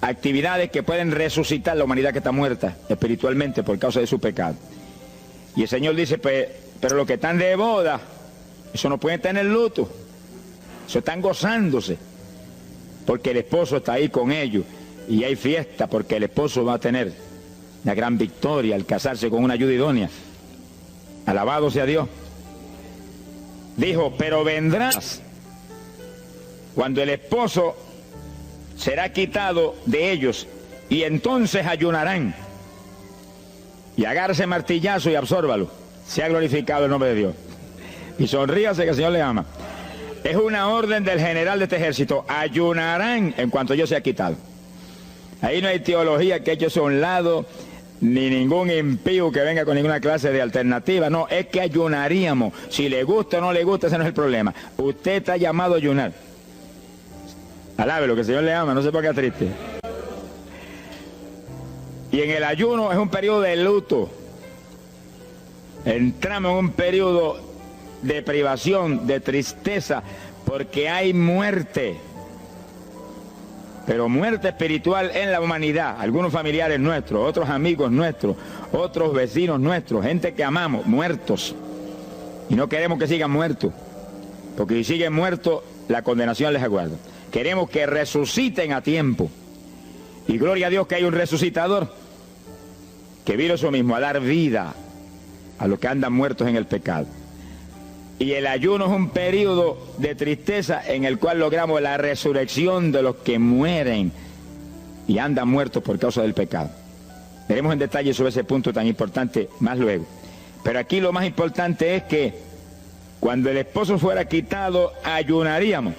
actividades que pueden resucitar la humanidad que está muerta espiritualmente por causa de su pecado. Y el Señor dice, pues, pero los que están de boda, eso no pueden tener luto, eso están gozándose, porque el esposo está ahí con ellos, y hay fiesta porque el esposo va a tener la gran victoria al casarse con una ayuda idónea. Alabado sea Dios. Dijo, pero vendrás cuando el esposo será quitado de ellos, y entonces ayunarán. Y agárrese martillazo y absórbalo. Sea glorificado el nombre de Dios. Y sonríase que el Señor le ama. Es una orden del general de este ejército. Ayunarán en cuanto yo sea quitado. Ahí no hay teología que eche a un lado, ni ningún impío que venga con ninguna clase de alternativa. No, es que ayunaríamos. Si le gusta o no le gusta, ese no es el problema. Usted está llamado a ayunar. Alábelo, que el Señor le ama, no se ponga triste. Y en el ayuno es un periodo de luto. Entramos en un periodo de privación, de tristeza, porque hay muerte. Pero muerte espiritual en la humanidad. Algunos familiares nuestros, otros amigos nuestros, otros vecinos nuestros, gente que amamos, muertos. Y no queremos que sigan muertos, porque si siguen muertos, la condenación les aguarda. Queremos que resuciten a tiempo. Y gloria a Dios que hay un resucitador que vino eso mismo, a dar vida a los que andan muertos en el pecado. Y el ayuno es un periodo de tristeza en el cual logramos la resurrección de los que mueren y andan muertos por causa del pecado. Veremos en detalle sobre ese punto tan importante más luego. Pero aquí lo más importante es que cuando el esposo fuera quitado, ayunaríamos.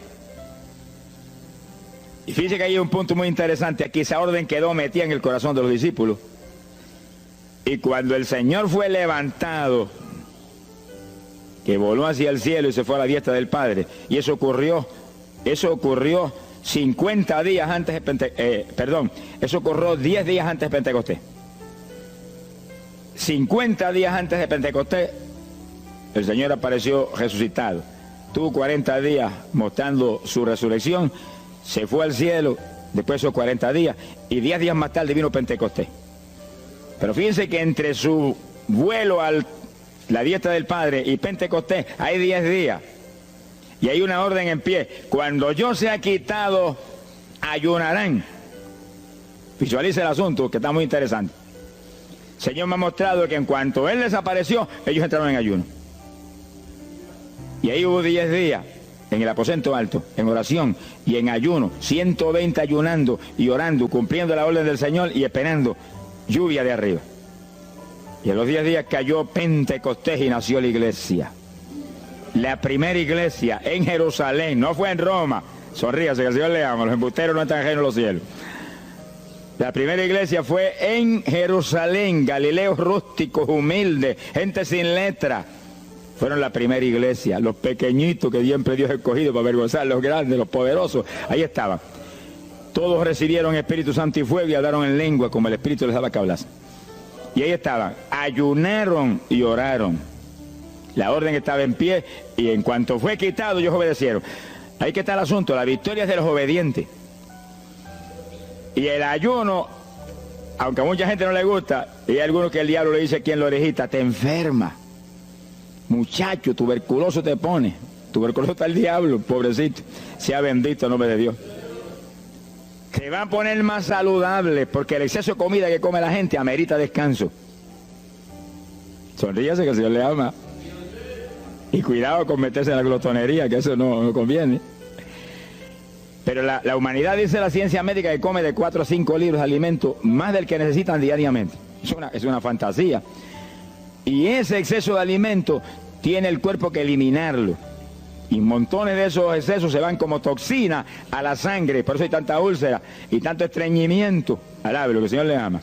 Y fíjense que hay un punto muy interesante. Aquí esa orden quedó metida en el corazón de los discípulos. Y cuando el Señor fue levantado, que voló hacia el cielo y se fue a la diestra del Padre, y eso ocurrió 50 días antes de Pentecostés, eso ocurrió 10 días antes de Pentecostés. 50 días antes de Pentecostés, el Señor apareció resucitado. Tuvo 40 días mostrando su resurrección, se fue al cielo después de esos 40 días, y 10 días más tarde vino Pentecostés. Pero fíjense que entre su vuelo a la diestra del Padre y Pentecostés hay 10 días. Y hay una orden en pie. Cuando yo sea quitado, ayunarán. Visualice el asunto, que está muy interesante. El Señor me ha mostrado que en cuanto Él desapareció, ellos entraron en ayuno. Y ahí hubo 10 días en el aposento alto, en oración y en ayuno. 120 ayunando y orando, cumpliendo la orden del Señor y esperando lluvia de arriba. Y en los 10 días cayó Pentecostés y nació la iglesia. La primera iglesia en Jerusalén, no fue en Roma. Sonríase que el Señor le ama, los embusteros no están ajenos a los cielos. La primera iglesia fue en Jerusalén, Galileos rústicos, humildes, gente sin letra. Fueron la primera iglesia, los pequeñitos que siempre Dios ha escogido para avergonzar, los grandes, los poderosos, ahí estaban. Todos recibieron Espíritu Santo y fuego y hablaron en lengua como el Espíritu les daba que hablasen. Y ahí estaban, ayunaron y oraron. La orden estaba en pie y en cuanto fue quitado ellos obedecieron. Ahí que está el asunto, la victoria es de los obedientes. Y el ayuno, aunque a mucha gente no le gusta, y hay algunos que el diablo le dice aquí en la orejita, te enferma. Muchacho, tuberculoso te pone. Tuberculoso está el diablo, pobrecito. Sea bendito el nombre de Dios. Se va a poner más saludable porque el exceso de comida que come la gente amerita descanso. Sonríase que el Señor le ama. Y cuidado con meterse en la glotonería, que eso no conviene. Pero la humanidad, dice la ciencia médica, que come de 4 a 5 libras de alimento, más del que necesitan diariamente. Es una fantasía. Y ese exceso de alimento tiene el cuerpo que eliminarlo. Y montones de esos excesos se van como toxina a la sangre. Por eso hay tanta úlcera y tanto estreñimiento. Alábelo, que el Señor le ama.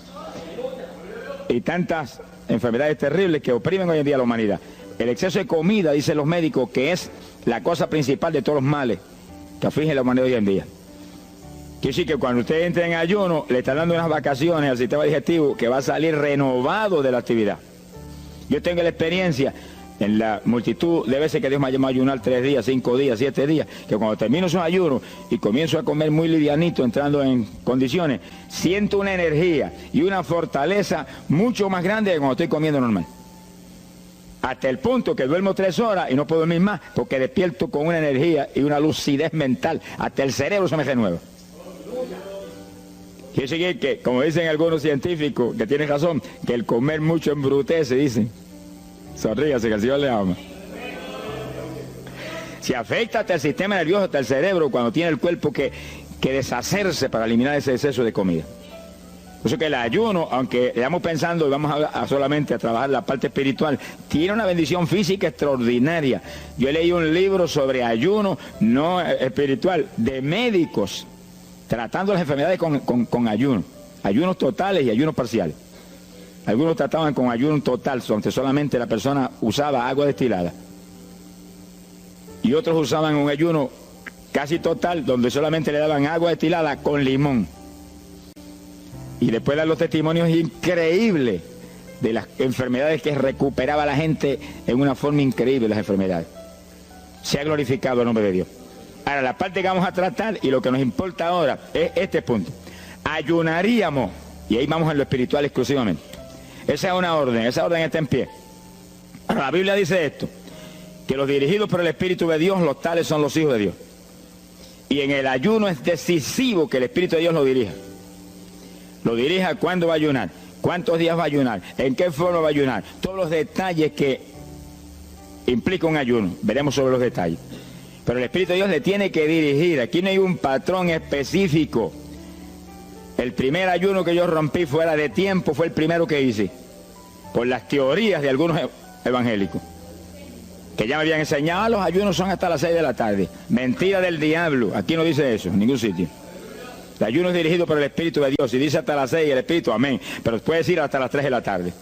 Y tantas enfermedades terribles que oprimen hoy en día a la humanidad. El exceso de comida, dicen los médicos, que es la cosa principal de todos los males que afligen a la humanidad hoy en día. Quiere decir que cuando usted entra en ayuno, le están dando unas vacaciones al sistema digestivo que va a salir renovado de la actividad. Yo tengo la experiencia, en la multitud de veces que Dios me ha llamado a ayunar 3 días, 5 días, 7 días, que cuando termino esos ayunos y comienzo a comer muy livianito, entrando en condiciones, siento una energía y una fortaleza mucho más grande que cuando estoy comiendo normal. Hasta el punto que duermo 3 horas y no puedo dormir más, porque despierto con una energía y una lucidez mental. Hasta el cerebro se me renueva. Quiere decir que, como dicen algunos científicos, que tienen razón, que el comer mucho embrutece, dicen. Sonríase, que el Señor le ama. Se afecta hasta el sistema nervioso, hasta el cerebro, cuando tiene el cuerpo que deshacerse para eliminar ese exceso de comida. Por eso que el ayuno, aunque estamos pensando y vamos a solamente a trabajar la parte espiritual, tiene una bendición física extraordinaria. Yo leí un libro sobre ayuno, no espiritual, de médicos, tratando las enfermedades con ayuno. Ayunos totales y ayunos parciales. Algunos trataban con ayuno total, donde solamente la persona usaba agua destilada. Y otros usaban un ayuno casi total, donde solamente le daban agua destilada con limón. Y después dan los testimonios increíbles de las enfermedades que recuperaba la gente en una forma increíble, las enfermedades. Se ha glorificado el nombre de Dios. Ahora, la parte que vamos a tratar y lo que nos importa ahora es este punto. Ayunaríamos, y ahí vamos en lo espiritual exclusivamente. Esa es una orden, esa orden está en pie. La Biblia dice esto, que los dirigidos por el Espíritu de Dios, los tales son los hijos de Dios. Y en el ayuno es decisivo que el Espíritu de Dios lo dirija. Lo dirija cuándo va a ayunar, cuántos días va a ayunar, en qué forma va a ayunar, todos los detalles que implica un ayuno, veremos sobre los detalles. Pero el Espíritu de Dios le tiene que dirigir, aquí no hay un patrón específico. El primer ayuno que yo rompí fuera de tiempo fue el primero que hice, por las teorías de algunos evangélicos, que ya me habían enseñado, los ayunos son hasta las 6 de la tarde. Mentira del diablo, aquí no dice eso, en ningún sitio. El ayuno es dirigido por el Espíritu de Dios, y dice hasta las 6 el Espíritu, amén, pero puede decir hasta las 3 de la tarde,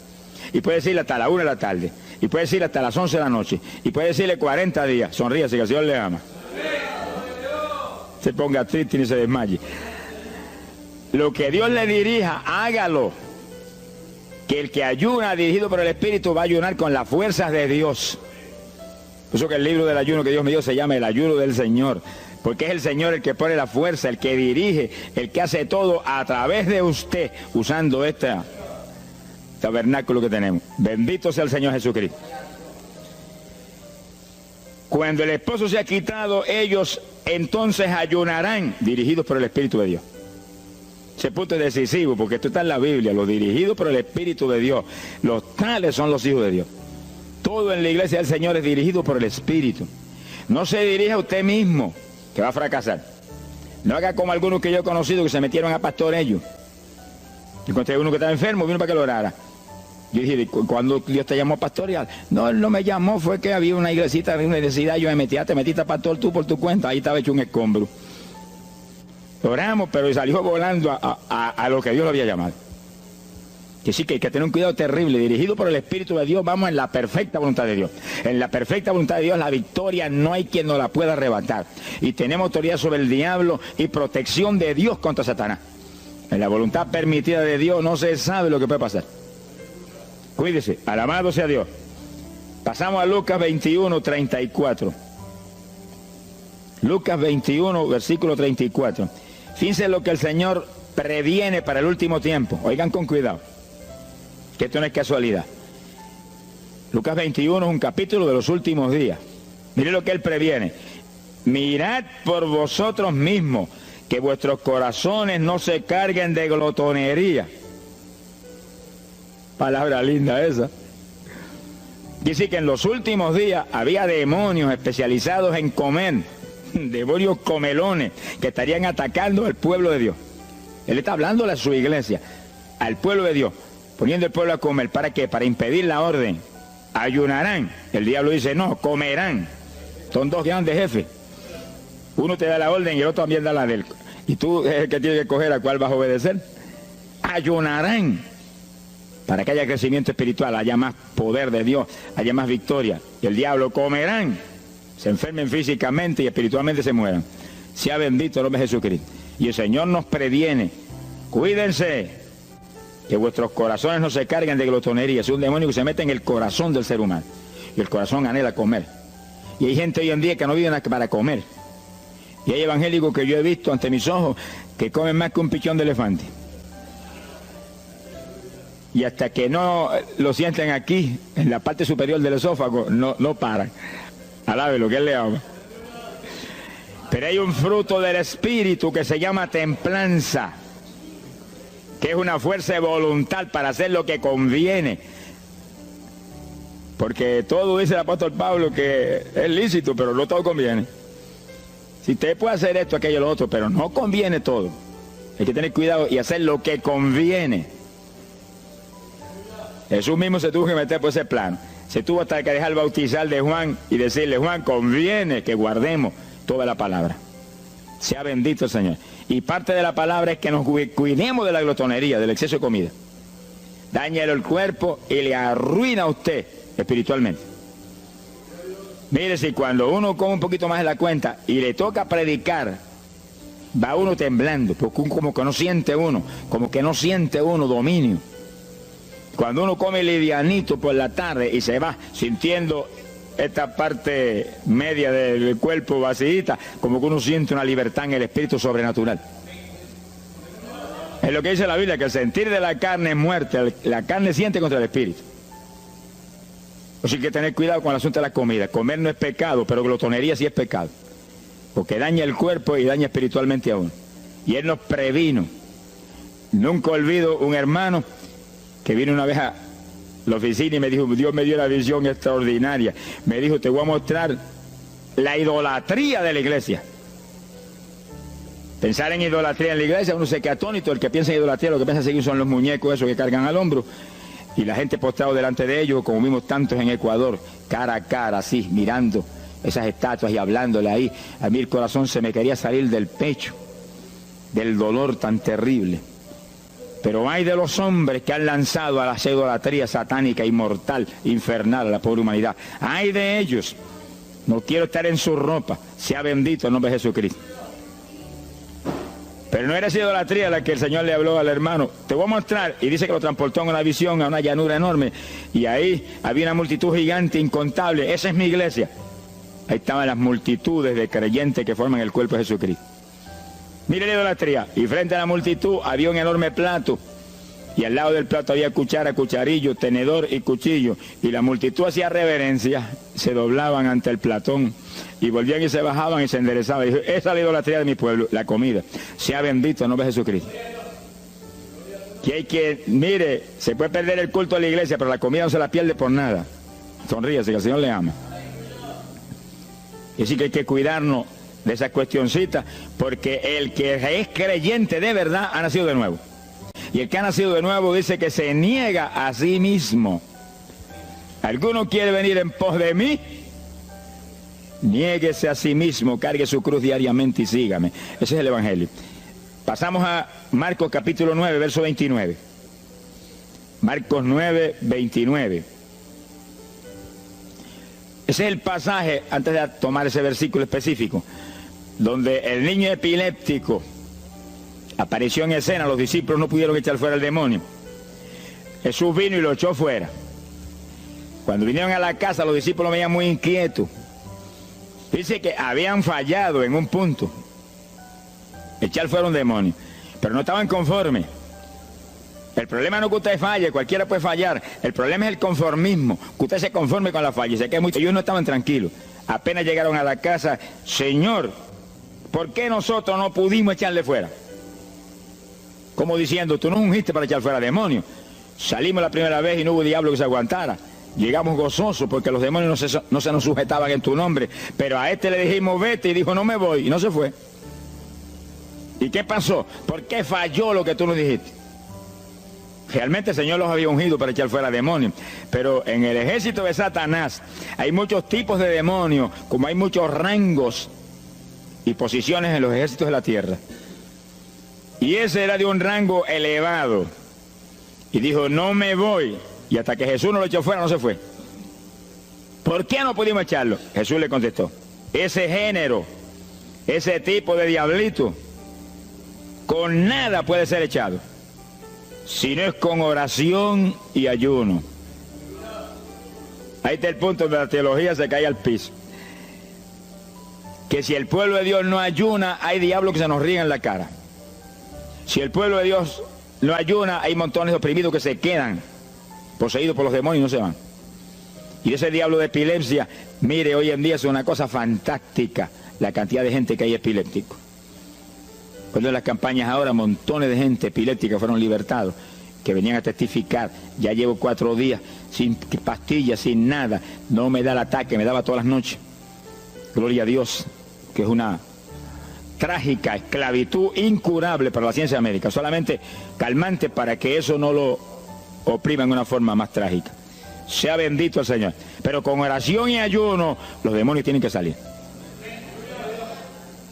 y puede decir hasta las 1 de la tarde, y puede decir hasta las 11 de la noche, y puede decirle 40 días, sonríase que el Señor le ama. Se ponga triste y ni se desmaye. Lo que Dios le dirija, hágalo. Que el que ayuna dirigido por el Espíritu va a ayunar con las fuerzas de Dios. Por eso que el libro del ayuno que Dios me dio se llama el ayuno del Señor. Porque es el Señor el que pone la fuerza, el que dirige, el que hace todo a través de usted, usando este tabernáculo que tenemos. Bendito sea el Señor Jesucristo. Cuando el esposo se ha quitado, ellos entonces ayunarán, dirigidos por el Espíritu de Dios. Ese punto es decisivo, porque esto está en la Biblia, los dirigidos por el Espíritu de Dios. Los tales son los hijos de Dios. Todo en la iglesia del Señor es dirigido por el Espíritu. No se dirija a usted mismo, que va a fracasar. No haga como algunos que yo he conocido que se metieron a pastor ellos. Encontré uno que estaba enfermo, vino para que lo orara. Yo dije, ¿cuándo Dios te llamó a pastorear? No, él no me llamó, fue que había una iglesita de una necesidad, yo me metí, te metiste a pastor tú por tu cuenta, ahí estaba hecho un escombro. Oramos, pero salió volando a lo que Dios lo había llamado. Que sí, que hay que tener un cuidado terrible, dirigido por el Espíritu de Dios, vamos en la perfecta voluntad de Dios. En la perfecta voluntad de Dios, la victoria no hay quien nos la pueda arrebatar. Y tenemos autoridad sobre el diablo y protección de Dios contra Satanás. En la voluntad permitida de Dios no se sabe lo que puede pasar. Cuídese, alabado sea Dios. Pasamos a Lucas 21, 34. Lucas 21, versículo 34. Fíjense lo que el Señor previene para el último tiempo. Oigan con cuidado, que esto no es casualidad. Lucas 21 es un capítulo de los últimos días. Miren lo que Él previene. Mirad por vosotros mismos, que vuestros corazones no se carguen de glotonería. Palabra linda esa. Dice que en los últimos días había demonios especializados en comer, demonios comelones, que estarían atacando al pueblo de Dios. Él está hablando a su iglesia, al pueblo de Dios, poniendo al pueblo a comer. ¿Para qué? Para impedir la orden. Ayunarán. El diablo dice, no, comerán. Son dos grandes jefes. Uno te da la orden y el otro también da la de él. Y tú es el que tiene que escoger a cuál vas a obedecer. Ayunarán. Para que haya crecimiento espiritual, haya más poder de Dios, haya más victoria. Y el diablo comerán. Se enfermen físicamente y espiritualmente se mueran. Sea bendito el nombre de Jesucristo. Y el Señor nos previene. Cuídense, que vuestros corazones no se carguen de glotonería. Es un demonio que se mete en el corazón del ser humano. y el corazón anhela comer. Y hay gente hoy en día que no vive para comer. Y hay evangélicos que yo he visto ante mis ojos que comen más que un pichón de elefante. Y hasta que no lo sienten aquí, en la parte superior del esófago, no paran. Alabe lo que él le ama. Pero hay un fruto del Espíritu que se llama templanza, que es una fuerza de voluntad para hacer lo que conviene. Porque todo dice el apóstol Pablo que es lícito, pero no todo conviene. Si usted puede hacer esto, aquello, lo otro, pero no conviene todo. Hay que tener cuidado y hacer lo que conviene. Jesús mismo se tuvo que meter por ese plano. Se tuvo hasta que dejar bautizar de Juan y decirle: Juan, conviene que guardemos toda la palabra. Sea bendito el Señor. Y parte de la palabra es que nos cuidemos de la glotonería, del exceso de comida. Dáñale el cuerpo y le arruina a usted espiritualmente. Mire, si cuando uno come un poquito más de la cuenta y le toca predicar, va uno temblando, porque como que no siente uno dominio. Cuando uno come livianito por la tarde y se va sintiendo esta parte media del cuerpo vacíita, como que uno siente una libertad en el espíritu sobrenatural. Es lo que dice la Biblia, que el sentir de la carne es muerte, la carne siente contra el espíritu. Así que hay que tener cuidado con el asunto de la comida. Comer no es pecado, pero glotonería sí es pecado, porque daña el cuerpo y daña espiritualmente a uno. Y Él nos previno. Nunca olvido un hermano que vino una vez a la oficina y me dijo: Dios me dio una visión extraordinaria. Me dijo: te voy a mostrar la idolatría de la iglesia. Pensar en idolatría en la iglesia, uno se queda atónito. El que piensa en idolatría, lo que piensa seguir son los muñecos esos que cargan al hombro, y la gente postrado delante de ellos, como vimos tantos en Ecuador, cara a cara, así, mirando esas estatuas y hablándole ahí. A mí el corazón se me quería salir del pecho, del dolor tan terrible. Pero hay de los hombres que han lanzado a la idolatría satánica, inmortal, infernal a la pobre humanidad. Hay de ellos. No quiero estar en su ropa. Sea bendito el nombre de Jesucristo. Pero no era esa idolatría la que el Señor le habló al hermano. Te voy a mostrar. Y dice que lo transportó en una visión a una llanura enorme. Y ahí había una multitud gigante, incontable. Esa es mi iglesia. Ahí estaban las multitudes de creyentes que forman el cuerpo de Jesucristo. Mire la idolatría. Y frente a la multitud había un enorme plato. Y al lado del plato había cuchara, cucharillo, tenedor y cuchillo. Y la multitud hacía reverencia, se doblaban ante el platón. Y volvían y se bajaban y se enderezaban. Y dijo: esa es la idolatría de mi pueblo, la comida. Sea bendito el nombre de Jesucristo. Que hay que, mire, se puede perder el culto de la iglesia, pero la comida no se la pierde por nada. Sonríase, que el Señor le ama. Y así que hay que cuidarnos de esas cuestioncitas, porque el que es creyente de verdad ha nacido de nuevo. Y el que ha nacido de nuevo dice que se niega a sí mismo. ¿Alguno quiere venir en pos de mí? Niéguese a sí mismo, cargue su cruz diariamente y sígame. Ese es el Evangelio. Pasamos a Marcos capítulo 9, verso 29. Marcos 9, 29. Ese es el pasaje, antes de tomar ese versículo específico, donde el niño epiléptico apareció en escena. Los discípulos no pudieron echar fuera el demonio. Jesús vino y lo echó fuera. Cuando vinieron a la casa, los discípulos veían muy inquietos. Dice que habían fallado en un punto, echar fuera un demonio, pero no estaban conformes. El problema no es que usted falle, cualquiera puede fallar. El problema es el conformismo, que usted se conforme con la falla. Y se queda mucho. Ellos no estaban tranquilos. Apenas llegaron a la casa: Señor, ¿por qué nosotros no pudimos echarle fuera? Como diciendo: tú nos ungiste para echar fuera demonios. Salimos la primera vez y no hubo diablo que se aguantara. Llegamos gozosos porque los demonios no se nos sujetaban en tu nombre. Pero a este le dijimos: vete, y dijo: no me voy, y no se fue. ¿Y qué pasó? ¿Por qué falló lo que tú nos dijiste? Realmente el Señor los había ungido para echar fuera demonios. Pero en el ejército de Satanás hay muchos tipos de demonios, como hay muchos rangos y posiciones en los ejércitos de la tierra. Y ese era de un rango elevado. Y dijo: no me voy. Y hasta que Jesús no lo echó fuera, no se fue. ¿Por qué no pudimos echarlo? Jesús le contestó: ese género, ese tipo de diablito, con nada puede ser echado, si no es con oración y ayuno. Ahí está el punto donde la teología se cae al piso. Que si el pueblo de Dios no ayuna, hay diablos que se nos ríen en la cara. Si el pueblo de Dios no ayuna, hay montones de oprimidos que se quedan poseídos por los demonios y no se van. Y ese diablo de epilepsia, mire, hoy en día es una cosa fantástica la cantidad de gente que hay epiléptico. Cuando en las campañas ahora montones de gente epiléptica fueron libertados, que venían a testificar. Ya llevo 4 días sin pastillas, sin nada, no me da el ataque, me daba todas las noches. Gloria a Dios, que es una trágica esclavitud incurable para la ciencia médica, solamente calmante para que eso no lo oprima en una forma más trágica. Sea bendito el Señor. Pero con oración y ayuno, los demonios tienen que salir.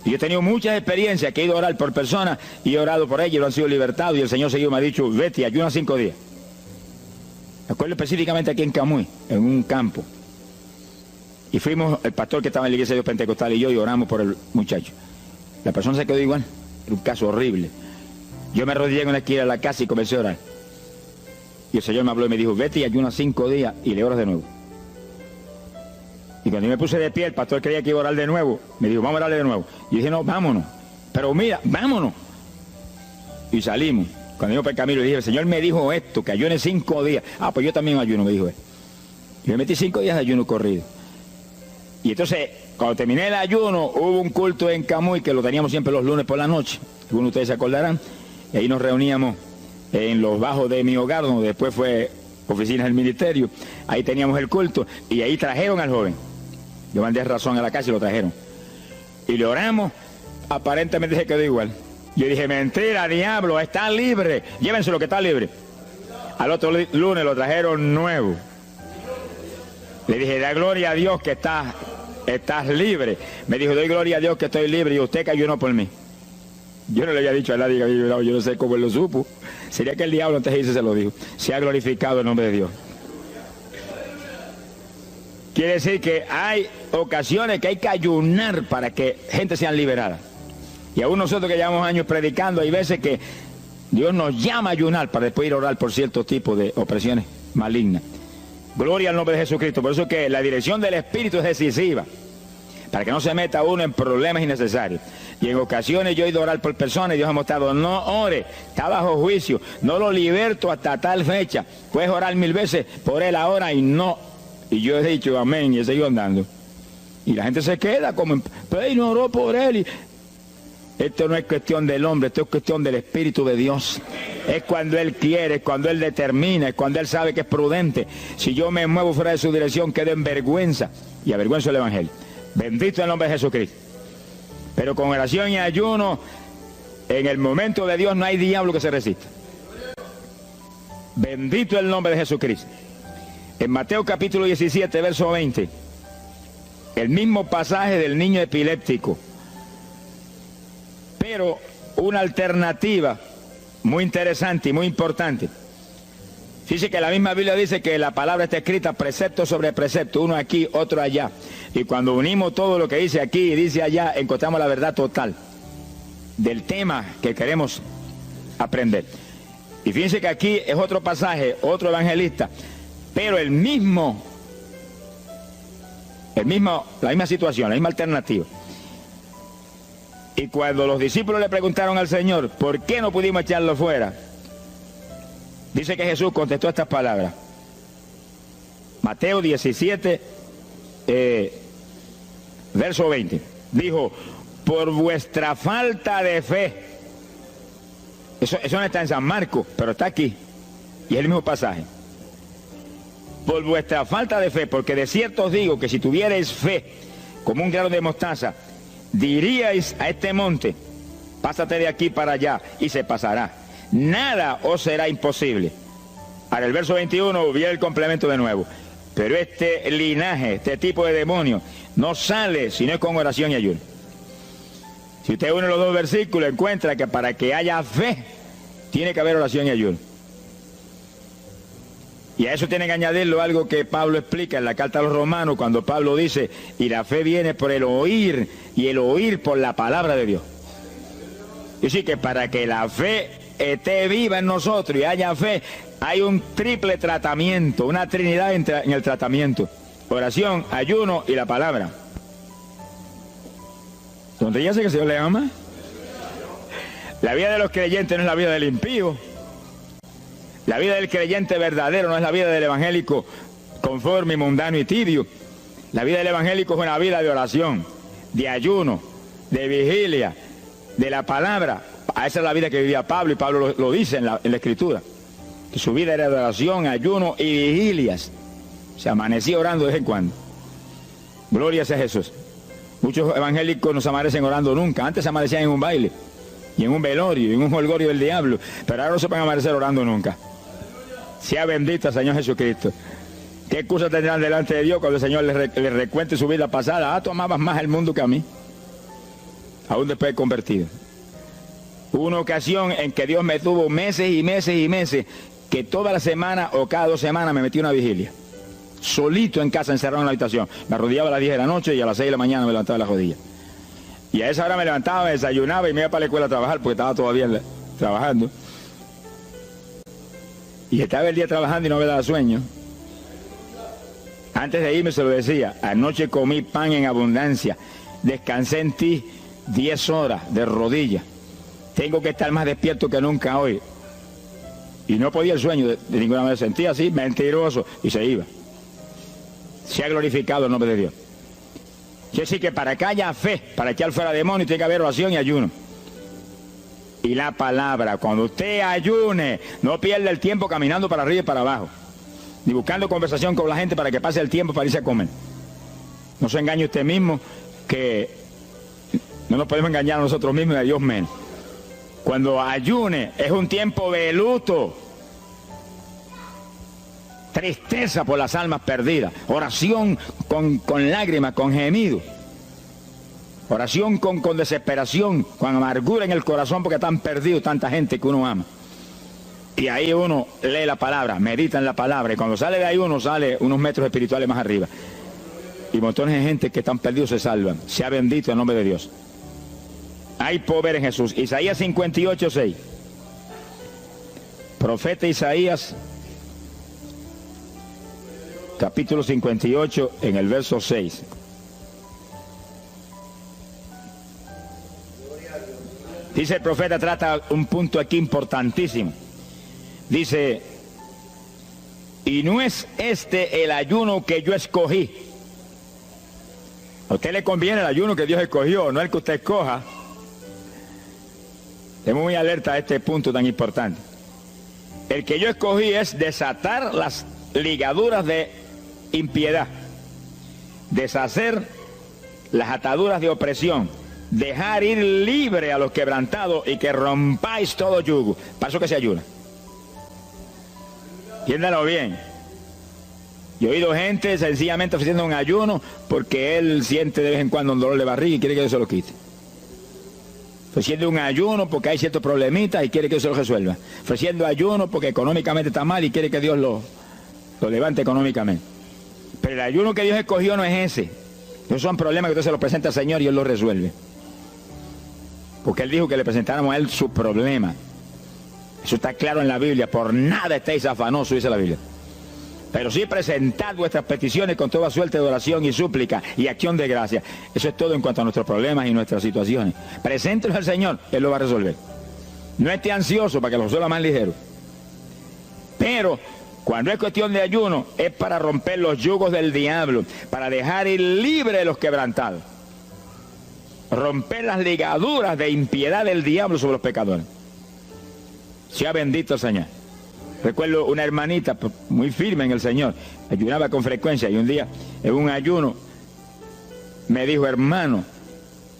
Y yo he tenido muchas experiencias que he ido a orar por personas y he orado por ellos y lo han sido libertados y el Señor seguido me ha dicho, vete, ayuna 5 días. Me acuerdo específicamente aquí en Camuy, en un campo. Y fuimos, el pastor que estaba en la iglesia de Dios Pentecostal y yo, y oramos por el muchacho. La persona se quedó igual, era un caso horrible. Yo me arrodillé en una esquina de la casa y comencé a orar. Y el Señor me habló y me dijo, vete y ayuna 5 días y le oras de nuevo. Y cuando yo me puse de pie, el pastor creía que iba a orar de nuevo. Me dijo, vamos a orarle de nuevo. Y dije, no, vámonos. Pero mira, vámonos. Y salimos. Cuando yo por el camino le dije, el Señor me dijo esto, que ayune 5 días. Ah, pues yo también ayuno, me dijo él. Y me metí 5 días de ayuno corrido. Y entonces, cuando terminé el ayuno, hubo un culto en Camuy, que lo teníamos siempre los lunes por la noche. Algunos de ustedes se acordarán. Y ahí nos reuníamos en los bajos de mi hogar, donde después fue oficinas del ministerio. Ahí teníamos el culto. Y ahí trajeron al joven. Yo mandé razón a la casa y lo trajeron. Y le oramos, aparentemente se quedó igual. Yo dije, mentira, diablo, está libre. Llévense lo que está libre. Al otro lunes lo trajeron nuevo. Le dije, da gloria a Dios que estás libre. Me dijo, doy gloria a Dios que estoy libre y usted que ayunó por mí. Yo no le había dicho a nadie que había ayunado, yo no sé cómo él lo supo. Sería que el diablo antes de irse se lo dijo. Se ha glorificado el nombre de Dios. Quiere decir que hay ocasiones que hay que ayunar para que gente sea liberada. Y aún nosotros que llevamos años predicando, hay veces que Dios nos llama a ayunar para después ir a orar por ciertos tipos de opresiones malignas. Gloria al nombre de Jesucristo. Por eso es que la dirección del Espíritu es decisiva, para que no se meta uno en problemas innecesarios. Y en ocasiones yo he ido a orar por personas y Dios ha mostrado, no ore, está bajo juicio, no lo liberto hasta tal fecha. Puedes orar 1000 veces por él ahora y no. Y yo he dicho amén y he seguido andando. Y la gente se queda como, pero no oró por él. Y esto no es cuestión del hombre, esto es cuestión del Espíritu de Dios. Es cuando Él quiere, es cuando Él determina, es cuando Él sabe que es prudente. Si yo me muevo fuera de su dirección, quedo en vergüenza y avergüenzo el Evangelio. Bendito el nombre de Jesucristo. Pero con oración y ayuno, en el momento de Dios no hay diablo que se resista. Bendito el nombre de Jesucristo. En Mateo capítulo 17, verso 20, el mismo pasaje del niño epiléptico, pero una alternativa muy interesante y muy importante. Fíjese que la misma Biblia dice que la palabra está escrita precepto sobre precepto, uno aquí, otro allá. Y cuando unimos todo lo que dice aquí y dice allá, encontramos la verdad total del tema que queremos aprender. Y fíjense que aquí es otro pasaje, otro evangelista, pero la misma situación, la misma alternativa. Y cuando los discípulos le preguntaron al Señor, ¿por qué no pudimos echarlo fuera? Dice que Jesús contestó estas palabras. Mateo 17, verso 20. Dijo, por vuestra falta de fe. Eso no está en San Marcos, pero está aquí. Y es el mismo pasaje. Por vuestra falta de fe, porque de cierto os digo que si tuvierais fe como un grano de mostaza, diríais a este monte, pásate de aquí para allá, y se pasará. Nada os será imposible. Ahora el verso 21 viene el complemento de nuevo. Pero este linaje, este tipo de demonio, no sale si no es con oración y ayuno. Si usted une los dos versículos, encuentra que para que haya fe, tiene que haber oración y ayuno. Y a eso tiene que añadirlo algo que Pablo explica en la carta a los Romanos, cuando Pablo dice, y la fe viene por el oír, y el oír por la palabra de Dios. Y sí que para que la fe esté viva en nosotros y haya fe, hay un triple tratamiento, una trinidad en el tratamiento. oración, ayuno y la palabra. ¿Donde ya sé que el Señor le ama? La vida de los creyentes no es la vida del impío. La vida del creyente verdadero no es la vida del evangélico conforme, mundano y tibio. La vida del evangélico es una vida de oración, de ayuno, de vigilia, de la palabra. Esa es la vida que vivía Pablo, y Pablo lo dice en la Escritura, que su vida era de oración, ayuno y vigilias. Se amanecía orando de vez en cuando. Gloria sea Jesús. Muchos evangélicos no se amanecen orando nunca. Antes se amanecían en un baile, y en un velorio, y en un jolgorio del diablo, pero ahora no se van a amanecer orando nunca. Sea bendito el Señor Jesucristo. ¿Qué excusa tendrán delante de Dios cuando el Señor les recuente su vida pasada? Ah, tú amabas más el mundo que a mí, aún después de convertido. Hubo una ocasión en que Dios me tuvo meses y meses y meses, que toda la semana o cada 2 semanas me metí una vigilia, solito en casa, encerrado en la habitación. Me arrodillaba a las 10 de la noche y a las 6 de la mañana me levantaba de la rodilla. Y a esa hora me levantaba, me desayunaba y me iba para la escuela a trabajar, porque estaba todavía trabajando. Y estaba el día trabajando y no me daba sueño. Antes de irme se lo decía: anoche comí pan en abundancia, descansé en ti 10 horas de rodillas, tengo que estar más despierto que nunca hoy. Y no podía el sueño de ninguna manera, sentía así, mentiroso, y se iba. Se ha glorificado el nombre de Dios. Quiere decir que para que haya fe, para echar fuera demonios, tiene que haber oración y ayuno. Y la palabra, cuando usted ayune, no pierda el tiempo caminando para arriba y para abajo, ni buscando conversación con la gente para que pase el tiempo para irse a comer. No se engañe usted mismo, que no nos podemos engañar a nosotros mismos y a Dios menos. Cuando ayune es un tiempo de luto, tristeza por las almas perdidas, oración con lágrimas, con gemido, oración con desesperación, con amargura en el corazón porque están perdidos tanta gente que uno ama. Y ahí uno lee la palabra, medita en la palabra, y cuando sale de ahí uno sale unos metros espirituales más arriba. Y montones de gente que están perdidos se salvan. Sea bendito el nombre de Dios. Hay poder en Jesús. Isaías 58:6. Profeta Isaías, capítulo 58, en el verso 6. Dice el profeta, trata un punto aquí importantísimo. Dice: y no es este el ayuno que yo escogí. A usted le conviene el ayuno que Dios escogió, no el que usted escoja. Estemos muy alerta a este punto tan importante. El que yo escogí es desatar las ligaduras de impiedad, deshacer las ataduras de opresión, dejar ir libre a los quebrantados y que rompáis todo yugo. Para eso que se ayuna. Entiéndalo bien. Yo he oído gente sencillamente ofreciendo un ayuno porque él siente de vez en cuando un dolor de barriga y quiere que Dios se lo quite. Ofreciendo un ayuno porque hay ciertos problemitas y quiere que Dios se lo resuelva. Ofreciendo ayuno porque económicamente está mal y quiere que Dios lo levante económicamente. Pero el ayuno que Dios escogió no es ese. Esos son problemas que usted se los presenta al Señor y Él los resuelve. Porque Él dijo que le presentáramos a Él su problema. Eso está claro en la Biblia. Por nada estéis afanosos, dice la Biblia. Pero sí presentad vuestras peticiones con toda suerte de oración y súplica y acción de gracia. Eso es todo en cuanto a nuestros problemas y nuestras situaciones. Preséntelos al Señor, Él lo va a resolver. No esté ansioso para que lo resuelva más ligero. Pero cuando es cuestión de ayuno, es para romper los yugos del diablo, para dejar ir libre a los quebrantados. Romper las ligaduras de impiedad del diablo sobre los pecadores. Sea bendito el Señor. Recuerdo una hermanita muy firme en el Señor, ayunaba con frecuencia, y un día en un ayuno me dijo: hermano,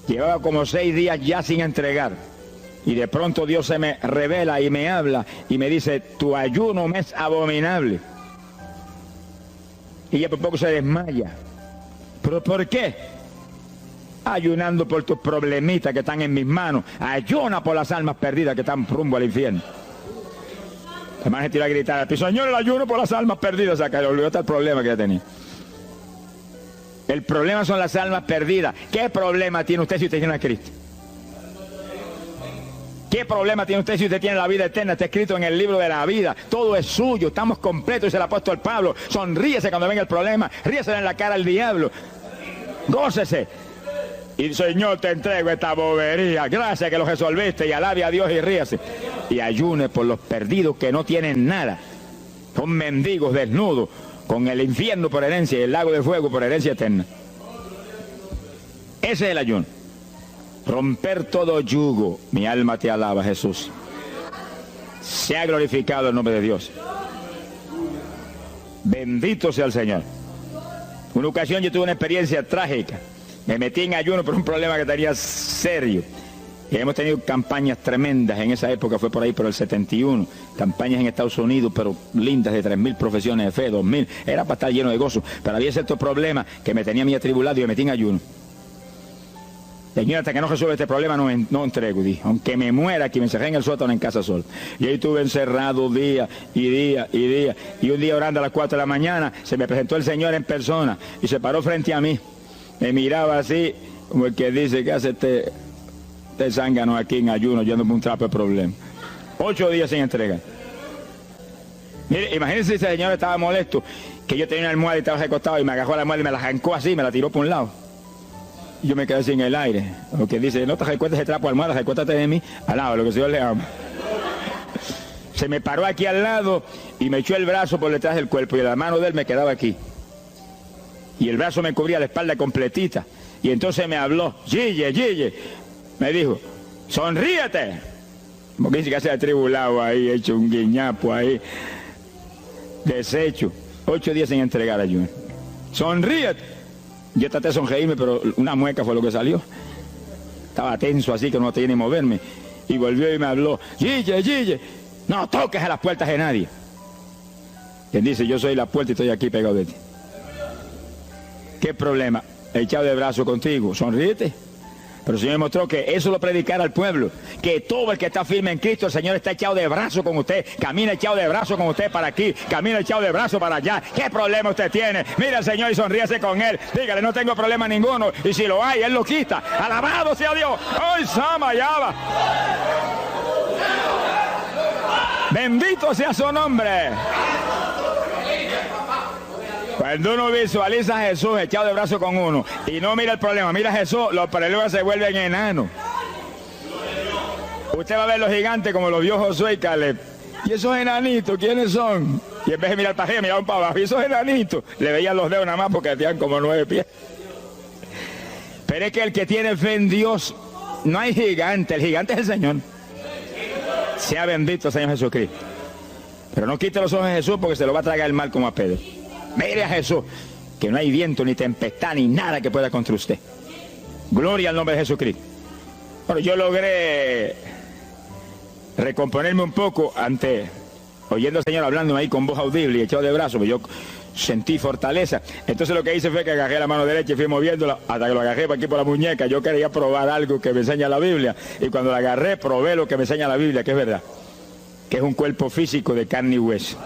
llevaba como 6 días ya sin entregar, y de pronto Dios se me revela y me habla y me dice: tu ayuno me es abominable. Y ella por poco se desmaya. ¿Pero por qué? Ayunando por tus problemitas que están en mis manos. Ayuna por las almas perdidas que están rumbo al infierno. Además se tiró a gritar: Señor, el ayuno por las almas perdidas. O sea, que le olvidó hasta el problema que ya tenía. El problema son las almas perdidas. ¿Qué problema tiene usted si usted tiene a Cristo? ¿Qué problema tiene usted si usted tiene la vida eterna? Está escrito en el libro de la vida. Todo es suyo, estamos completos, dice el apóstol Pablo. Sonríese cuando venga el problema, ríese en la cara al diablo. Gócese. Y Señor, te entrego esta bobería. Gracias que lo resolviste, y alabe a Dios y ríase. Y ayune por los perdidos que no tienen nada. Son mendigos desnudos, con el infierno por herencia y el lago de fuego por herencia eterna. Ese es el ayuno. Romper todo yugo. Mi alma te alaba, Jesús. Sea glorificado el nombre de Dios. Bendito sea el Señor. Una ocasión yo tuve una experiencia trágica. Me metí en ayuno por un problema que tenía serio. Y hemos tenido campañas tremendas en esa época, fue por ahí por el 71. Campañas en Estados Unidos, pero lindas, de 3.000 profesiones de fe, 2.000. Era para estar lleno de gozo. Pero había ciertos problemas que me tenía a mí atribulado y me metí en ayuno. Señor, hasta que no resuelva este problema no entrego, dije. Aunque me muera, que me encerré en el sótano en casa solo. Y ahí estuve encerrado día y día y día. Y un día orando a las 4 de la mañana, se me presentó el Señor en persona y se paró frente a mí. Me miraba así, como el que dice, ¿qué hace este zángano aquí en ayuno, yéndome un trapo de problema? 8 días sin entregar. Mire, imagínense si ese señor estaba molesto, que yo tenía una almohada y estaba recostado y me agarró la almohada y me la arrancó así, me la tiró por un lado. Y yo me quedé sin el aire. Lo que dice, no te recuerdes ese trapo de almohada, recuéstate de mí, al lado, lo que el Señor le ama. Se me paró aquí al lado y me echó el brazo por detrás del cuerpo y la mano de él me quedaba aquí. Y el brazo me cubría la espalda completita. Y entonces me habló, Gille, me dijo, sonríete. Porque dice que se ha atribulado ahí, hecho un guiñapo ahí, deshecho. 8 días sin entregar ayuno. Sonríete. Yo traté de sonreírme, pero una mueca fue lo que salió. Estaba tenso así que no tenía ni moverme. Y volvió y me habló, Gille, no toques a las puertas de nadie. Quien dice, yo soy la puerta y estoy aquí pegado de ti. ¿Qué problema? Echado de brazo contigo, sonríete. Pero el Señor me mostró que eso lo predicara al pueblo, que todo el que está firme en Cristo, el Señor está echado de brazo con usted, camina echado de brazo con usted para aquí, camina echado de brazo para allá. ¿Qué problema usted tiene? Mira al Señor y sonríese con Él, dígale, no tengo problema ninguno, y si lo hay, Él lo quita. Alabado sea Dios. ¡Ay, Sama, Yaba! Bendito sea su nombre. Cuando uno visualiza a Jesús echado de brazo con uno y no mira el problema, mira a Jesús, los problemas se vuelven enanos. Usted va a ver los gigantes como los vio Josué y Caleb. ¿Y esos enanitos quiénes son? Y en vez de mirar para arriba, miraban para abajo. ¿Y esos enanitos? Le veían los dedos nada más porque tenían como 9 pies. Pero es que el que tiene fe en Dios, no hay gigante, el gigante es el Señor. Sea bendito el Señor Jesucristo. Pero no quite los ojos de Jesús porque se lo va a tragar el mal como a Pedro. Mire a Jesús, que no hay viento, ni tempestad, ni nada que pueda contra usted. Gloria al nombre de Jesucristo. Bueno, yo logré recomponerme un poco oyendo al Señor hablando ahí con voz audible y echado de brazos, pero yo sentí fortaleza. Entonces lo que hice fue que agarré la mano derecha y fui moviéndola hasta que lo agarré por aquí por la muñeca. Yo quería probar algo que me enseña la Biblia, y cuando la agarré probé lo que me enseña la Biblia, que es verdad, que es un cuerpo físico de carne y hueso.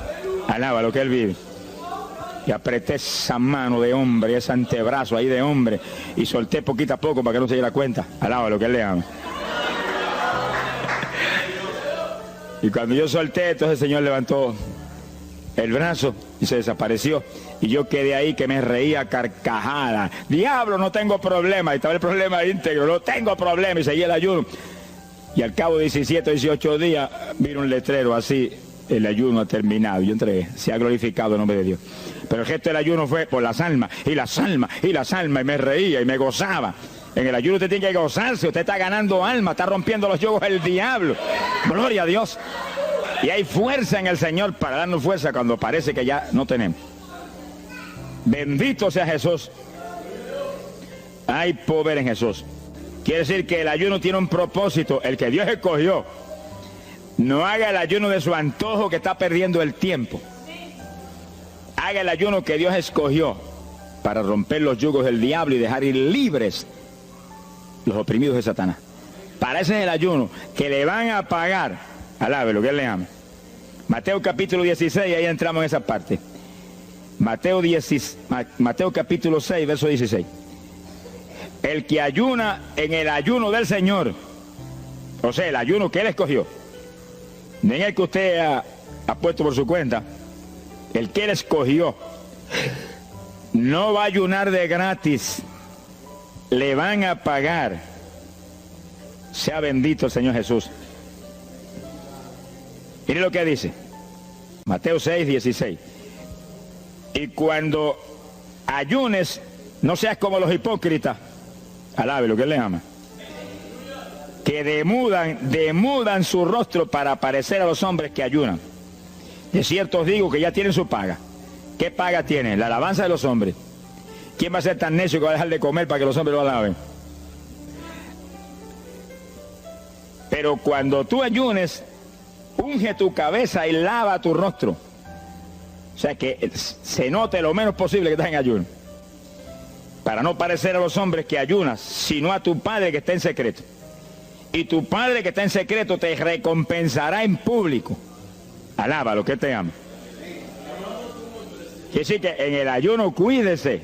Alaba lo que Él vive. Y apreté esa mano de hombre, ese antebrazo ahí de hombre, y solté poquito a poco para que no se diera cuenta. Alaba lo que Él le ama. Y cuando yo solté, entonces el Señor levantó el brazo y se desapareció. Y yo quedé ahí que me reía carcajada. Diablo, no tengo problema. Y estaba el problema íntegro, no tengo problema. Y seguí el ayuno. Y al cabo de 17 o 18 días, vino un letrero así, el ayuno ha terminado. Yo entregué, se ha glorificado el nombre de Dios. Pero el gesto del ayuno fue por las almas, y las almas, y las almas, y me reía y me gozaba. En el ayuno usted tiene que gozarse, usted está ganando alma, está rompiendo los yugos del diablo. Gloria a Dios. Y hay fuerza en el Señor para darnos fuerza cuando parece que ya no tenemos. Bendito sea Jesús. Hay poder en Jesús. Quiere decir que el ayuno tiene un propósito, el que Dios escogió. No haga el ayuno de su antojo, que está perdiendo el tiempo. Haga el ayuno que Dios escogió para romper los yugos del diablo y dejar ir libres los oprimidos de Satanás. Para ese es el ayuno que le van a pagar. Alabe lo que Él le ama. Mateo capítulo 16, ahí entramos en esa parte. Mateo capítulo 6, verso 16. El que ayuna en el ayuno del Señor O sea, el ayuno que Él escogió, no en el que usted ha puesto por su cuenta, el que Él escogió, no va a ayunar de gratis, le van a pagar. Sea bendito el Señor Jesús. Mire lo que dice, Mateo 6, 16. Y cuando ayunes, no seas como los hipócritas, alabe lo que Él le ama, que demudan su rostro para parecer a los hombres que ayunan. De cierto os digo que ya tienen su paga. ¿Qué paga tienen? La alabanza de los hombres. ¿Quién va a ser tan necio que va a dejar de comer para que los hombres lo alaben? Pero cuando tú ayunes, unge tu cabeza y lava tu rostro. O sea, que se note lo menos posible que estás en ayuno, para no parecer a los hombres que ayunas, sino a tu Padre que está en secreto. Y tu Padre que está en secreto te recompensará en público. Alaba lo que te ama. Quiere decir que en el ayuno cuídese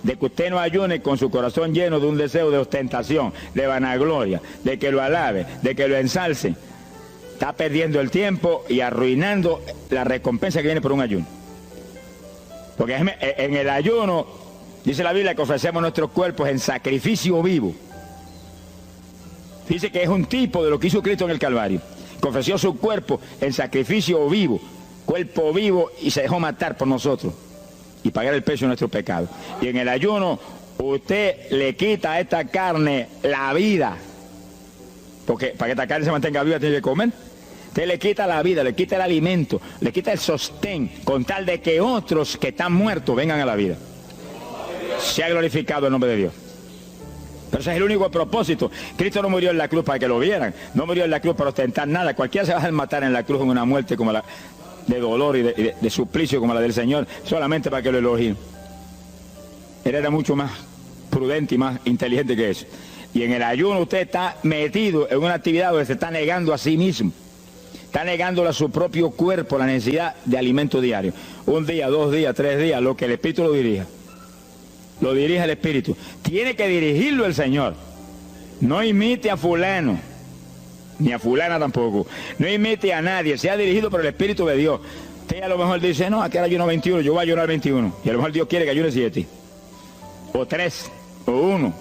de que usted no ayune con su corazón lleno de un deseo de ostentación, de vanagloria, de que lo alabe, de que lo ensalce. Está perdiendo el tiempo y arruinando la recompensa que viene por un ayuno. Porque en el ayuno, dice la Biblia, que ofrecemos nuestros cuerpos en sacrificio vivo. Dice que es un tipo de lo que hizo Cristo en el Calvario, que ofreció su cuerpo en sacrificio vivo, cuerpo vivo, y se dejó matar por nosotros y pagar el precio de nuestro pecado. Y en el ayuno usted le quita a esta carne la vida, porque para que esta carne se mantenga viva tiene que comer. Usted le quita la vida, le quita el alimento, le quita el sostén, con tal de que otros que están muertos vengan a la vida. Se ha glorificado el nombre de Dios. Pero ese es el único propósito. Cristo no murió en la cruz para que lo vieran, no murió en la cruz para ostentar nada. Cualquiera se va a matar en la cruz en una muerte como la de dolor y de suplicio como la del Señor, solamente para que lo elogien. Él era mucho más prudente y más inteligente que eso. Y en el ayuno usted está metido en una actividad donde se está negando a sí mismo, está negándole a su propio cuerpo la necesidad de alimento diario. Un día, 2 días, 3 días, lo que el Espíritu lo dirija. Lo dirige el Espíritu. Tiene que dirigirlo el Señor. No imite a fulano, ni a fulana tampoco. No imite a nadie. Sea dirigido por el Espíritu de Dios. Usted a lo mejor dice, no, aquí ayuno 21, yo voy a ayunar 21. Y a lo mejor Dios quiere que ayune 7. O 3, o 1.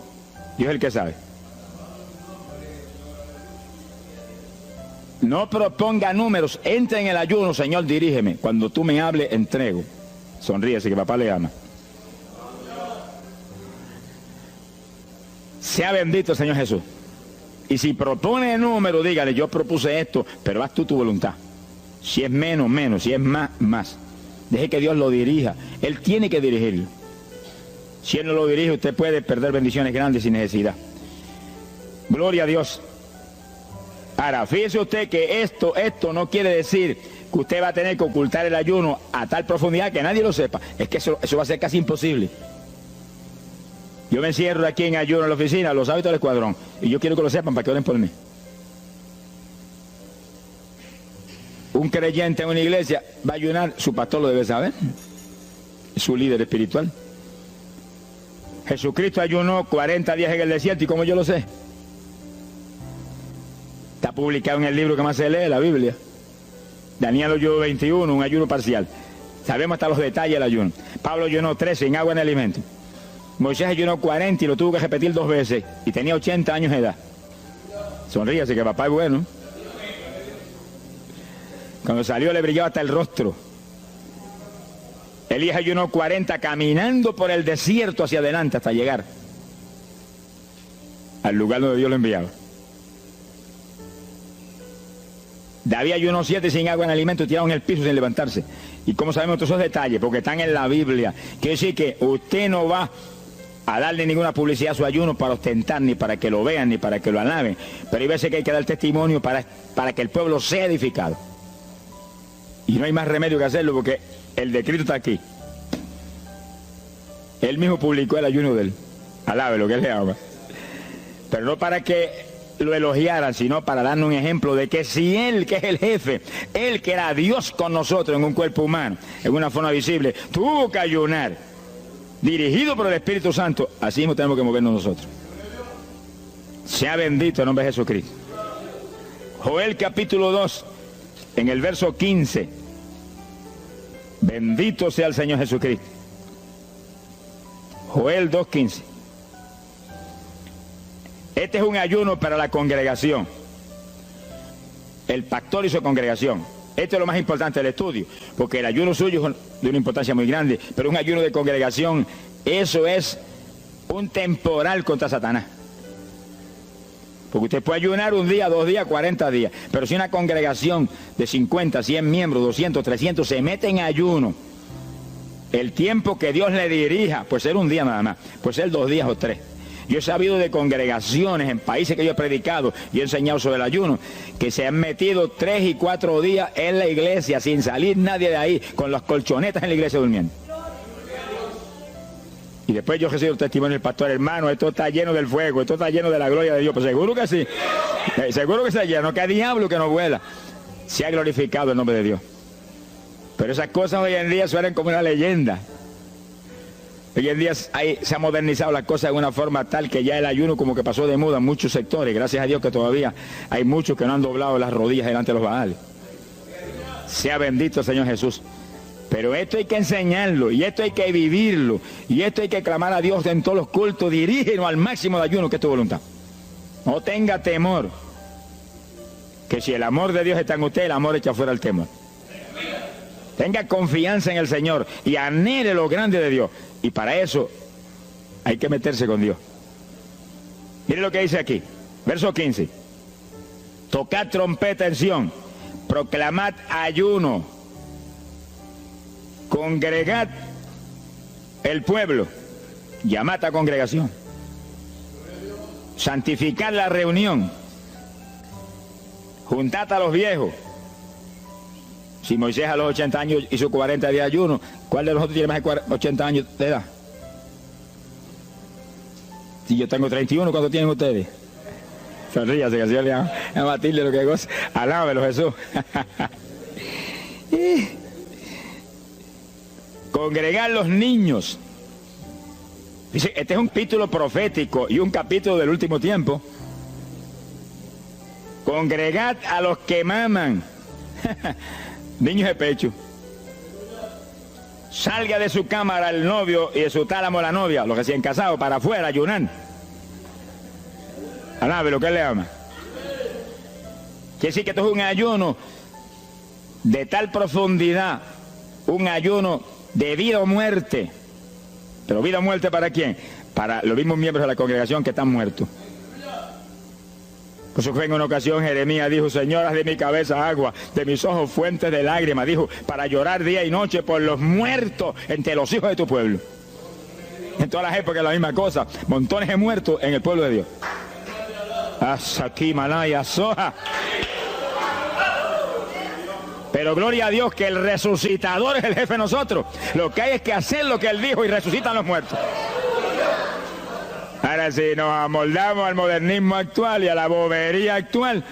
Dios es el que sabe. No proponga números. Entra en el ayuno, Señor, dirígeme. Cuando tú me hables, entrego. Sonríese que papá le ama. Sea bendito el Señor Jesús. Y si propone número, dígale, yo propuse esto, pero haz tú tu voluntad. Si es menos, menos. Si es más, más. Deje que Dios lo dirija. Él tiene que dirigirlo. Si Él no lo dirige, usted puede perder bendiciones grandes sin necesidad. Gloria a Dios. Ahora, fíjese usted que esto no quiere decir que usted va a tener que ocultar el ayuno a tal profundidad que nadie lo sepa. Es que eso va a ser casi imposible. Yo me encierro aquí en ayuno en la oficina, los hábitos del escuadrón, y yo quiero que lo sepan para que oren por mí. Un creyente en una iglesia va a ayunar, su pastor lo debe saber, es su líder espiritual. Jesucristo ayunó 40 días en el desierto, ¿y cómo yo lo sé? Está publicado en el libro que más se lee, la Biblia. Daniel ayunó 21, un ayuno parcial. Sabemos hasta los detalles del ayuno. Pablo ayunó 13, sin agua ni alimento. Moisés ayunó 40 y lo tuvo que repetir 2 veces. Y tenía 80 años de edad. Sonríase que papá es bueno. Cuando salió le brillaba hasta el rostro. Elías ayunó 40 caminando por el desierto hacia adelante hasta llegar al lugar donde Dios lo enviaba. David ayunó 7 sin agua ni alimento, tirado en el piso sin levantarse. ¿Y cómo sabemos todos esos detalles? Porque están en la Biblia. Quiere decir que usted no va a darle ninguna publicidad a su ayuno para ostentar, ni para que lo vean, ni para que lo alaben. Pero hay veces que hay que dar testimonio para que el pueblo sea edificado. Y no hay más remedio que hacerlo porque el decreto está aquí. Él mismo publicó el ayuno de él. Alabe lo que él le ama. Pero no para que lo elogiaran, sino para darnos un ejemplo de que si Él, que es el jefe, Él que era Dios con nosotros en un cuerpo humano, en una forma visible, tuvo que ayunar, dirigido por el Espíritu Santo, así mismo tenemos que movernos nosotros. Sea bendito el nombre de Jesucristo. Joel capítulo 2, en el verso 15. Bendito sea el Señor Jesucristo. Joel 2:15. Este es un ayuno para la congregación. El pastor y su congregación. Esto es lo más importante del estudio, porque el ayuno suyo es de una importancia muy grande, pero un ayuno de congregación, eso es un temporal contra Satanás. Porque usted puede ayunar un día, 2 días, 40 días, pero si una congregación de 50, 100 miembros, 200, 300 se mete en ayuno, el tiempo que Dios le dirija, puede ser un día nada más, puede ser 2 días o 3. Yo he sabido de congregaciones en países que yo he predicado y he enseñado sobre el ayuno, que se han metido 3 y 4 días en la iglesia sin salir nadie de ahí, con las colchonetas en la iglesia durmiendo. Y después yo recibo el testimonio del pastor: hermano, esto está lleno del fuego, esto está lleno de la gloria de Dios. Pues seguro que sí, seguro que está lleno, que diablo que no vuela. Se ha glorificado el nombre de Dios. Pero esas cosas hoy en día suenan como una leyenda. Hoy en día se ha modernizado las cosas de una forma tal que ya el ayuno como que pasó de moda en muchos sectores. Gracias a Dios que todavía hay muchos que no han doblado las rodillas delante de los Baales. Sea bendito el Señor Jesús. Pero esto hay que enseñarlo, y esto hay que vivirlo, y esto hay que clamar a Dios en todos los cultos. Dirígenos al máximo de ayuno, que es tu voluntad. No tenga temor, que si el amor de Dios está en usted, el amor echa fuera el temor. Tenga confianza en el Señor y anhele lo grande de Dios. Y para eso hay que meterse con Dios. Mire lo que dice aquí, verso 15. Tocad trompeta en Sión, proclamad ayuno, congregad el pueblo, llamad a congregación, santificad la reunión, juntad a los viejos. Si Moisés a los 80 años hizo 40 días de ayuno, ¿cuál de nosotros tiene más de 80 años de edad? Si yo tengo 31, ¿cuánto tienen ustedes? Sonríase, que el Señor le a Matilde lo que goza. Alábelo, Jesús. Congregar los niños. Dice, este es un capítulo profético y un capítulo del último tiempo. Congregad a los que maman. Niños de pecho. Salga de su cámara el novio y de su tálamo la novia, los recién casados, para afuera, ayunar. Alabe lo que él le ama. Quiere decir que esto es un ayuno de tal profundidad, un ayuno de vida o muerte. Pero vida o muerte ¿para quién? Para los mismos miembros de la congregación que están muertos. Por eso fue en una ocasión Jeremías dijo: Señor, haz de mi cabeza agua, de mis ojos fuentes de lágrimas, dijo, para llorar día y noche por los muertos entre los hijos de tu pueblo. En todas las épocas la misma cosa, montones de muertos en el pueblo de Dios. Asaki Malaya Soja. Pero gloria a Dios que el resucitador es el jefe de nosotros. Lo que hay es que hacer lo que él dijo y resucitan los muertos. Ahora, si nos amoldamos al modernismo actual y a la bobería actual,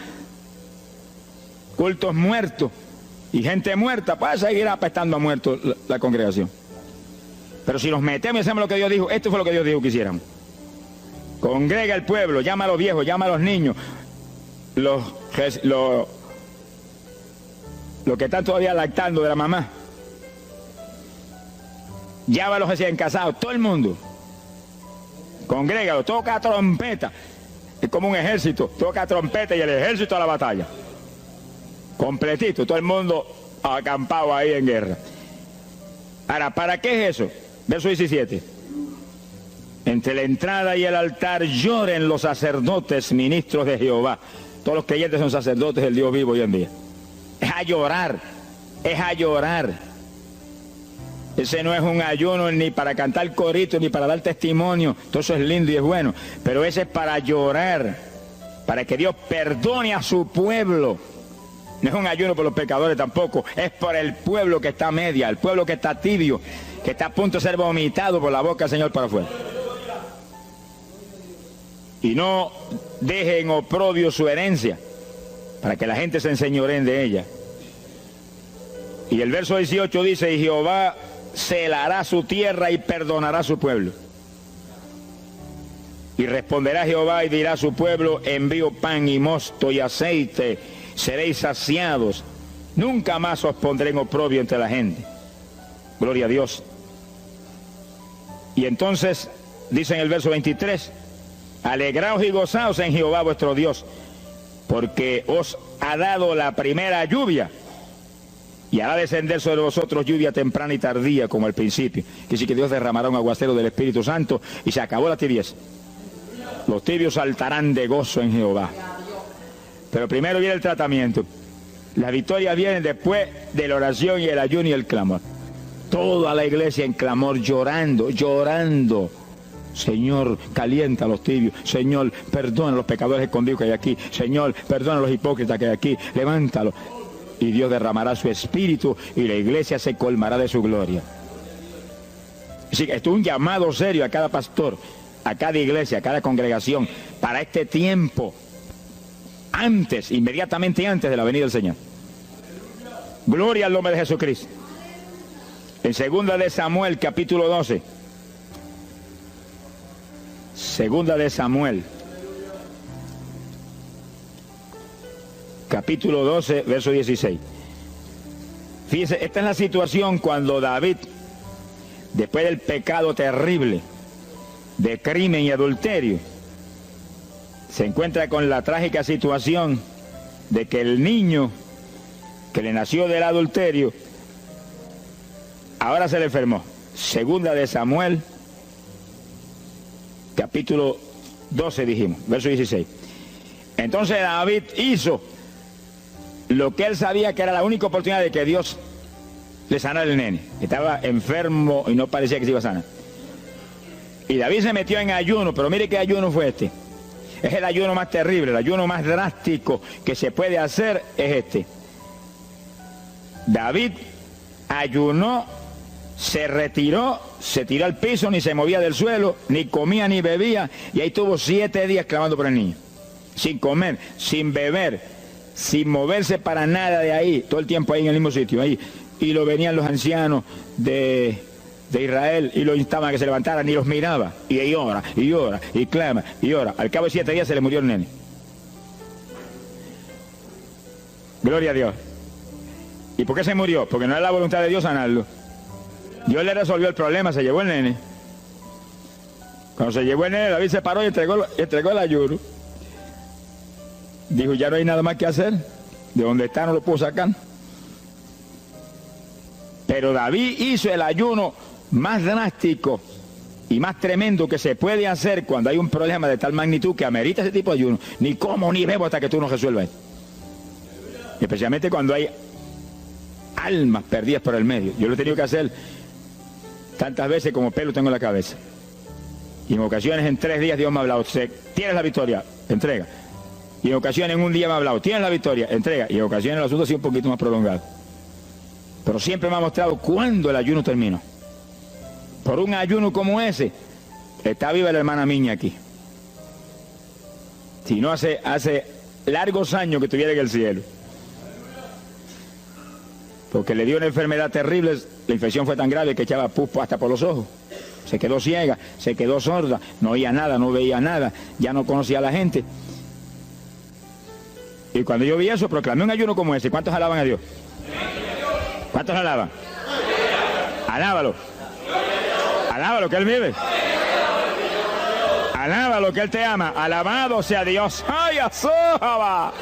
cultos muertos y gente muerta, puede seguir apestando a muertos la congregación. Pero si nos metemos y hacemos lo que Dios dijo, esto fue lo que Dios dijo que hiciéramos. Congrega el pueblo, llama a los viejos, llama a los niños, los que están todavía lactando de la mamá, llama a los recién casados, todo el mundo. Congrégalo, toca trompeta. Es como un ejército, toca trompeta y el ejército a la batalla. Completito, todo el mundo acampado ahí en guerra. Ahora, ¿para qué es eso? Verso 17. Entre la entrada y el altar lloren los sacerdotes, ministros de Jehová. Todos los creyentes son sacerdotes del Dios vivo hoy en día. Es a llorar, es a llorar. Ese no es un ayuno ni para cantar corito, ni para dar testimonio. Todo eso es lindo y es bueno. Pero ese es para llorar, para que Dios perdone a su pueblo. No es un ayuno por los pecadores tampoco. Es por el pueblo que está a media, el pueblo que está tibio, que está a punto de ser vomitado por la boca del Señor para afuera. Y no dejen oprobio su herencia, para que la gente se enseñoreen de ella. Y el verso 18 dice: y Jehová celará su tierra y perdonará a su pueblo. Y responderá Jehová y dirá a su pueblo: envío pan y mosto y aceite seréis saciados, nunca más os pondré en oprobio entre la gente. Gloria a Dios. Y entonces, dice en el verso 23, alegraos y gozaos en Jehová vuestro Dios, porque os ha dado la primera lluvia, y hará descender sobre vosotros lluvia temprana y tardía como al principio. Que sí que Dios derramará un aguacero del Espíritu Santo y se acabó la tibieza. Los tibios saltarán de gozo en Jehová. Pero primero viene el tratamiento. Las victorias vienen después de la oración y el ayuno y el clamor. Toda la iglesia en clamor, llorando, llorando. Señor, calienta a los tibios. Señor, perdona a los pecadores escondidos que hay aquí. Señor, perdona a los hipócritas que hay aquí. Levántalos. Y Dios derramará su espíritu y la iglesia se colmará de su gloria. Así que esto es un llamado serio a cada pastor, a cada iglesia, a cada congregación, para este tiempo, antes, inmediatamente antes de la venida del Señor. Gloria al nombre de Jesucristo. En 2 de Samuel, capítulo 12. 2 de Samuel, capítulo 12, verso 16. Fíjese, esta es la situación cuando David, después del pecado terrible de crimen y adulterio, se encuentra con la trágica situación de que el niño que le nació del adulterio ahora se le enfermó. 2 de Samuel, capítulo 12 dijimos, verso 16. Entonces David hizo lo que él sabía que era la única oportunidad de que Dios le sanara al nene. Estaba enfermo y no parecía que se iba a sanar. Y David se metió en ayuno, pero mire qué ayuno fue este. Es el ayuno más terrible, el ayuno más drástico que se puede hacer es este. David ayunó, se retiró, se tiró al piso, ni se movía del suelo, ni comía ni bebía, y ahí tuvo 7 días clamando por el niño. Sin comer, sin beber, sin moverse para nada de ahí, todo el tiempo ahí en el mismo sitio, ahí. Y lo venían los ancianos de Israel y lo instaban a que se levantaran y los miraba. Y ahí ora, y ora, y clama, y ora. Al cabo de 7 días se le murió el nene. Gloria a Dios. ¿Y por qué se murió? Porque no era la voluntad de Dios sanarlo. Dios le resolvió el problema, se llevó el nene. Cuando se llevó el nene, David se paró y entregó el ayuno. Dijo, ya no hay nada más que hacer. De donde está no lo puedo sacar. Pero David hizo el ayuno más drástico y más tremendo que se puede hacer cuando hay un problema de tal magnitud que amerita ese tipo de ayuno. Ni como ni bebo hasta que tú no resuelvas. Especialmente cuando hay almas perdidas por el medio. Yo lo he tenido que hacer tantas veces como pelo tengo en la cabeza. Y en ocasiones en 3 días Dios me ha hablado, tienes la victoria, entrega. Y en ocasiones en un día me ha hablado, tienes la victoria, entrega. Y en ocasiones el asunto ha sido un poquito más prolongado. Pero siempre me ha mostrado cuándo el ayuno terminó. Por un ayuno como ese, está viva la hermana Miña aquí. Si no, hace largos años que estuviera en el cielo. Porque le dio una enfermedad terrible, la infección fue tan grave que echaba pus hasta por los ojos. Se quedó ciega, se quedó sorda, no oía nada, no veía nada, ya no conocía a la gente. Y cuando yo vi eso, proclamé un ayuno como ese. ¿Cuántos alaban a Dios? ¿Cuántos alaban? Alábalo. Alábalo, que Él vive. Alábalo, que Él te ama. Alabado sea Dios. ¡Ay, azójaba!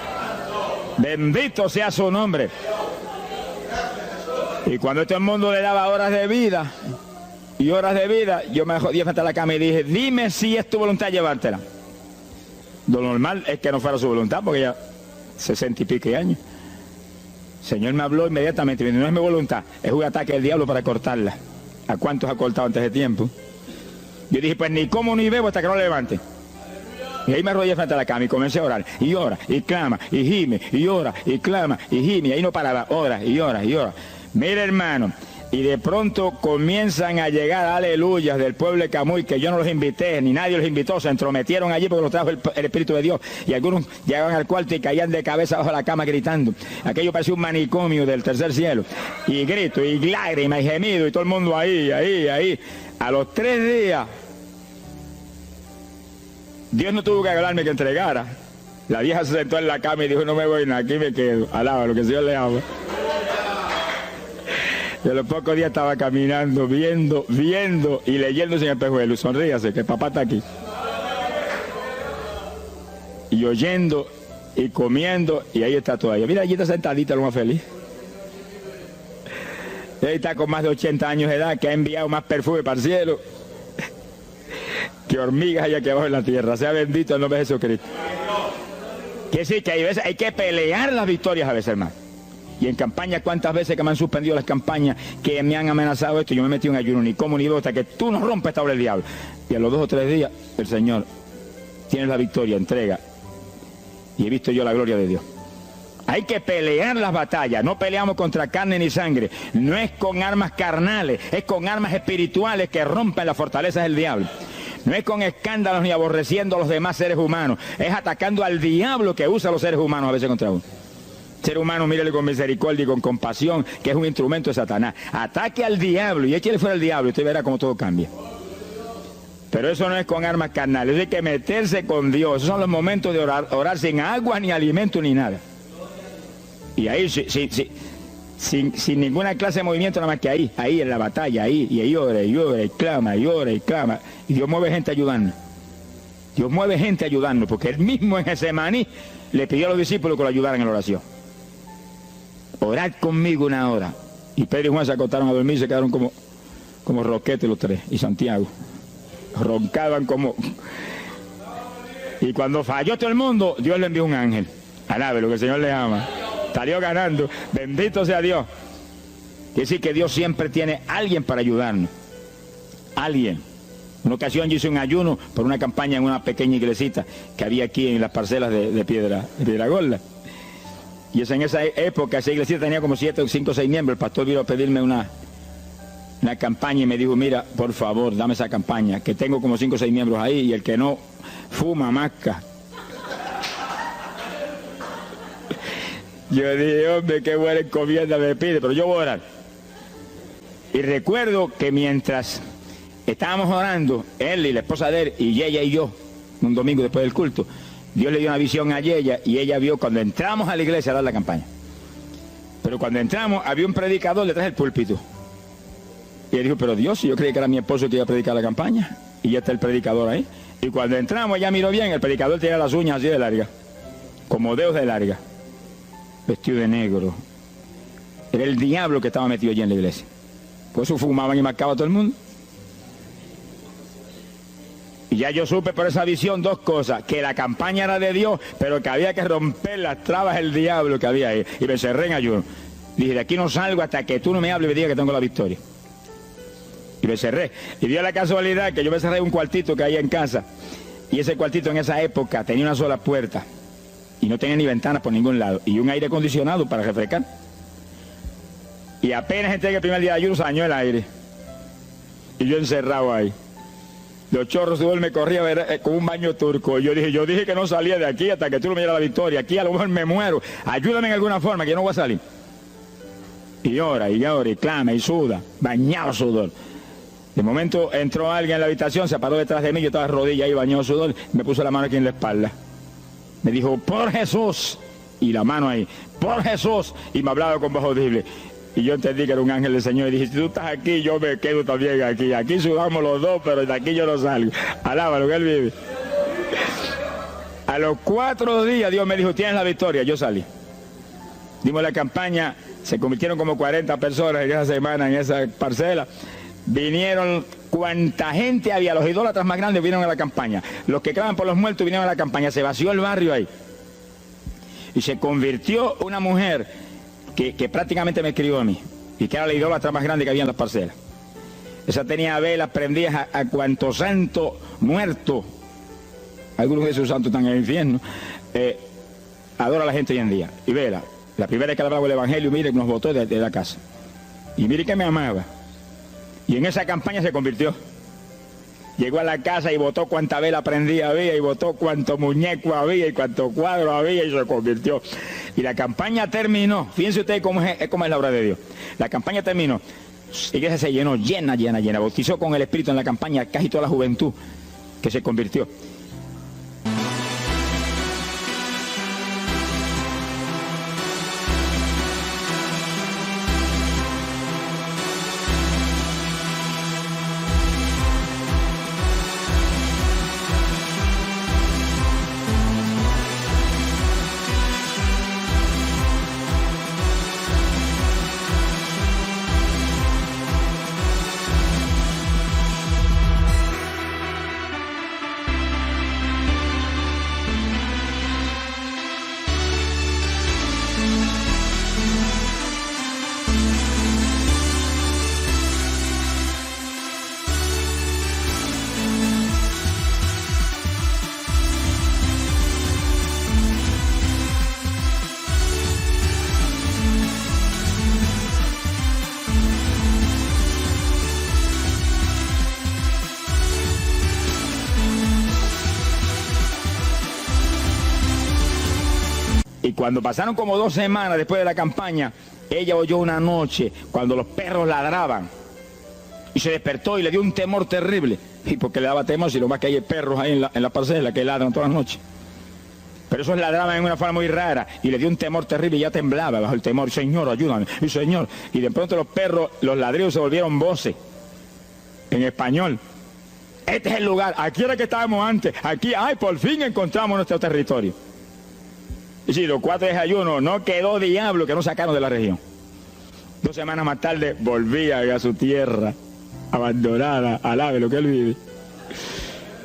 Bendito sea su nombre. Y cuando este mundo le daba horas de vida y horas de vida, yo me jodí frente a la cama y dije, dime si es tu voluntad llevártela. Lo normal es que no fuera su voluntad, porque ya 60 y pico años. El Señor me habló inmediatamente, no es mi voluntad, es un ataque del diablo para cortarla. ¿A cuántos ha cortado antes de tiempo? Yo dije, pues ni como ni bebo hasta que no levante. Y ahí me arrodillé frente a la cama y comencé a orar. Y ora, y clama, y gime, y ora, y clama, y gime. Y ahí no paraba, ora, y ora, y ora. Mire, hermano, y de pronto comienzan a llegar aleluyas del pueblo de Camuy, que yo no los invité, ni nadie los invitó, se entrometieron allí porque los trajo el Espíritu de Dios. Y algunos llegaban al cuarto y caían de cabeza bajo la cama gritando. Aquello parecía un manicomio del tercer cielo. Y grito, y lágrimas, y gemido, y todo el mundo ahí. A los 3 días, Dios no tuvo que hablarme que entregara. La vieja se sentó en la cama y dijo, no me voy nada, aquí me quedo. Alaba lo que el Señor le ama. Y a los pocos días estaba caminando, viendo y leyéndose en el espejuelo. Sonríase, que papá está aquí. Y oyendo y comiendo, y ahí está todavía. Mira, allí está sentadita, lo más feliz. Y ahí está con más de 80 años de edad, que ha enviado más perfume para el cielo que hormigas allá que abajo en la tierra. Sea bendito el nombre de Jesucristo. Que sí, que hay que pelear las victorias a veces, hermano. Y en campaña, ¿cuántas veces que me han suspendido las campañas, que me han amenazado esto? Yo me he metido en ayuno, ni como ni bebo, hasta que tú no rompes esta obra del diablo. Y a los 2 o 3 días, el Señor tiene la victoria, entrega. Y he visto yo la gloria de Dios. Hay que pelear las batallas. No peleamos contra carne ni sangre. No es con armas carnales, es con armas espirituales que rompen las fortalezas del diablo. No es con escándalos ni aborreciendo a los demás seres humanos. Es atacando al diablo que usa a los seres humanos a veces contra uno. Ser humano, mírele con misericordia y con compasión, que es un instrumento de Satanás. Ataque al diablo y échele fuera al diablo y usted verá cómo todo cambia. Pero eso no es con armas carnales, hay que meterse con Dios. Esos son los momentos de orar sin agua, ni alimento, ni nada. Y ahí, sin ninguna clase de movimiento, nada más que ahí en la batalla, ahí, y ahí ora, y clama, y ora, y clama. Y Dios mueve gente ayudando. Dios mueve gente ayudando, porque él mismo en Getsemaní le pidió a los discípulos que lo ayudaran en la oración. Orad conmigo una hora. Y Pedro y Juan se acostaron a dormir y se quedaron como roquetes los 3, y Santiago. Roncaban como... Y cuando falló todo el mundo, Dios le envió un ángel. Alabe lo que el Señor le ama. Salió ganando. Bendito sea Dios. Quiere decir que Dios siempre tiene alguien para ayudarnos. Alguien. Una ocasión yo hice un ayuno por una campaña en una pequeña iglesita que había aquí en las parcelas de Piedra Gorda. Y en esa época esa iglesita tenía como 5 o 6 miembros. El pastor vino a pedirme una campaña y me dijo, mira, por favor, dame esa campaña, que tengo como 5 o 6 miembros ahí y el que no fuma, masca. Yo dije, hombre, qué buena encomienda me pide, pero yo voy a orar. Y recuerdo que mientras estábamos orando, él y la esposa de él, y ella y yo, un domingo después del culto, Dios le dio una visión a ella, y ella vio cuando entramos a la iglesia a dar la campaña. Pero cuando entramos, había un predicador detrás del púlpito. Y él dijo, pero Dios, si yo creía que era mi esposo que iba a predicar la campaña, y ya está el predicador ahí. Y cuando entramos, ella miró bien, el predicador tenía las uñas así de larga, como dedos de larga, vestido de negro. Era el diablo que estaba metido allí en la iglesia. Por eso fumaban y marcaba a todo el mundo. Y ya yo supe por esa visión 2 cosas, que la campaña era de Dios, pero que había que romper las trabas del diablo que había ahí. Y me encerré en ayuno. Dije, de aquí no salgo hasta que tú no me hables y me digas que tengo la victoria. Y me cerré. Y dio la casualidad que yo me cerré en un cuartito que hay en casa. Y ese cuartito en esa época tenía una sola puerta. Y no tenía ni ventanas por ningún lado. Y un aire acondicionado para refrescar. Y apenas entré el primer día de ayuno, se dañó el aire. Y yo encerrado ahí. Los chorros de sudor me corría con un baño turco. Y yo dije que no salía de aquí hasta que tú no me dieras la victoria. Aquí a lo mejor me muero. Ayúdame en alguna forma, que yo no voy a salir. Y llora, y clama, y suda. Bañado sudor. De momento entró alguien en la habitación, se paró detrás de mí, yo estaba de rodillas ahí bañado sudor, me puso la mano aquí en la espalda. Me dijo, por Jesús, y la mano ahí, por Jesús, y me hablaba con voz audible. Y yo entendí que era un ángel del Señor, y dije, si tú estás aquí, yo me quedo también aquí. Aquí sudamos los dos, pero de aquí yo no salgo. Alábalo, que él vive. A los 4 días Dios me dijo, tienes la victoria, yo salí. Dimos la campaña, se convirtieron como 40 personas en esa semana, en esa parcela. Vinieron cuanta gente había, los idólatras más grandes vinieron a la campaña, los que claman por los muertos vinieron a la campaña, se vació el barrio ahí. Y se convirtió una mujer que prácticamente me escribió a mí, y que era la idólatra más grande que había en las parcelas. Esa tenía velas prendidas a cuanto santo muerto, algunos de esos santos están en el infierno, adora a la gente hoy en día. Y vela, la primera vez que hablaba el evangelio, mire, nos botó de la casa. Y mire que me amaba. Y en esa campaña se convirtió. Llegó a la casa y botó cuanta vela prendida había, y botó cuanto muñeco había, y cuanto cuadro había, y se convirtió. Y la campaña terminó. Fíjense ustedes cómo es la obra de Dios. La campaña terminó. La iglesia se llenó, llena. Bautizó con el Espíritu en la campaña casi toda la juventud que se convirtió. cuando pasaron como 2 semanas después de la campaña, ella oyó una noche cuando los perros ladraban. Y se despertó y le dio un temor terrible. Y porque le daba temor, si lo más que hay perros ahí en la parcela que ladran todas las noches. Pero esos ladraban en una forma muy rara y le dio un temor terrible y ya temblaba bajo el temor. Señor, ayúdame, y Señor. Y de pronto los perros, los ladridos se volvieron voces en español. Este es el lugar, aquí era que estábamos antes, aquí, ay, por fin encontramos nuestro territorio. Y sí, los 4 desayunos, no quedó diablo que no sacaron de la región. 2 semanas más tarde volvían a su tierra, abandonada, alabe lo que él vive.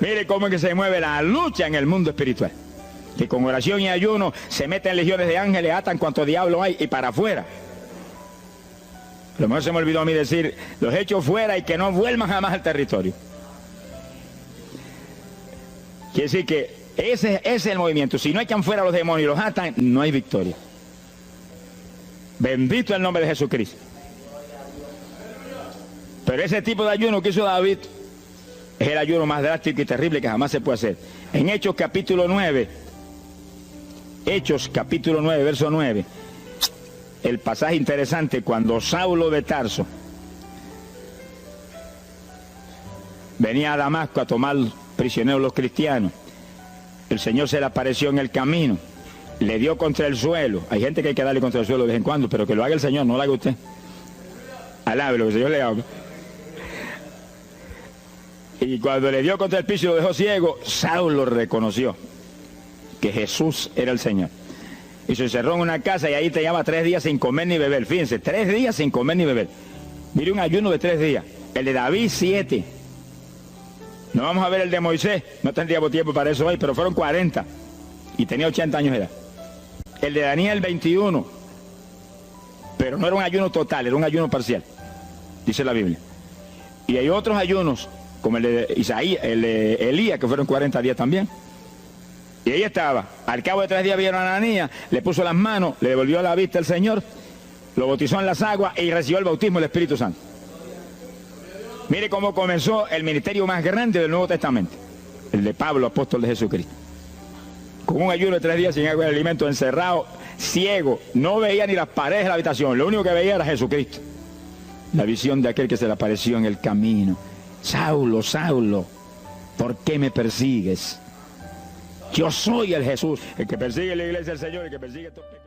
Mire cómo es que se mueve la lucha en el mundo espiritual. Que con oración y ayuno se meten legiones de ángeles, atan cuanto diablo hay y para afuera. A lo mejor se me olvidó a mí decir, los echo fuera y que no vuelvan jamás al territorio. Quiere decir que ese es el movimiento. Si no echan fuera a los demonios y los atan, no hay victoria. Bendito el nombre de Jesucristo. Pero ese tipo de ayuno que hizo David es el ayuno más drástico y terrible que jamás se puede hacer. En Hechos capítulo 9, verso 9, el pasaje interesante, cuando Saulo de Tarso venía a Damasco a tomar prisioneros los cristianos, el Señor se le apareció en el camino, le dio contra el suelo. Hay gente que hay que darle contra el suelo de vez en cuando, pero que lo haga el Señor, no lo haga usted. Alabe lo que el Señor le haga. Y cuando le dio contra el piso y lo dejó ciego, Saulo reconoció que Jesús era el Señor. Y se encerró en una casa y ahí te lleva 3 días sin comer ni beber. Fíjense, 3 días sin comer ni beber. Mire, un ayuno de 3 días. El de David, 7. No vamos a ver el de Moisés, no tendríamos tiempo para eso hoy, pero fueron 40. Y tenía 80 años de edad. El de Daniel, 21. Pero no era un ayuno total, era un ayuno parcial, dice la Biblia. Y hay otros ayunos, como el de Isaías, el de Elías, que fueron 40 días también. Y ahí estaba. Al cabo de 3 días vieron a Ananías, le puso las manos, le devolvió la vista al Señor, lo bautizó en las aguas y recibió el bautismo del Espíritu Santo. Mire cómo comenzó el ministerio más grande del Nuevo Testamento, el de Pablo, apóstol de Jesucristo. Con un ayuno de 3 días sin agua y alimento, encerrado, ciego, no veía ni las paredes de la habitación, lo único que veía era Jesucristo. La visión de aquel que se le apareció en el camino. Saulo, Saulo, ¿por qué me persigues? Yo soy el Jesús, el que persigue la iglesia del Señor, el que persigue estos pequeños.